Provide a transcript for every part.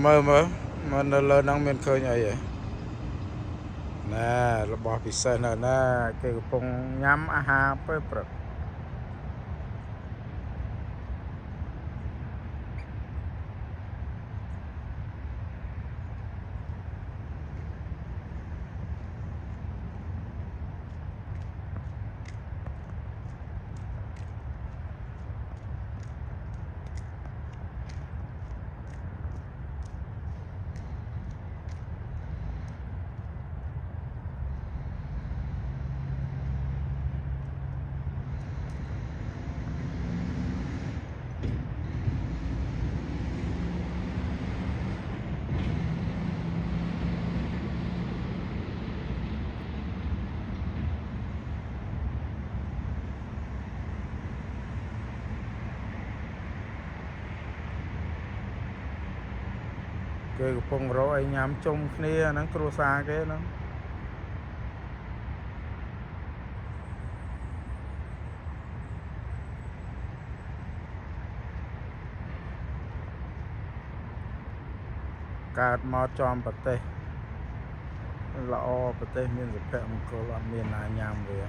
មើលនៅលើហ្នឹងមានឃើញអីហ៎ណែរបស់ពិសេសនៅណាគេកំពុងញ៉ាំអាហារពេលព្រឹកគេកំពុងរកឲ្យញ៉ាំជុំគ្នាហ្នឹងគ្រួសារគេហ្នឹងកើតមកចំប្រទេសល្អប្រទេសមានសុភមង្គលអត់មានណាញ៉ាំវា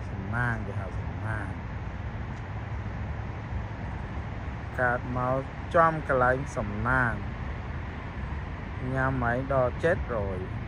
សំណាងគេហៅសំណាងកើតមកចំកន្លែងសំណាងញ៉ាំហើយដល់700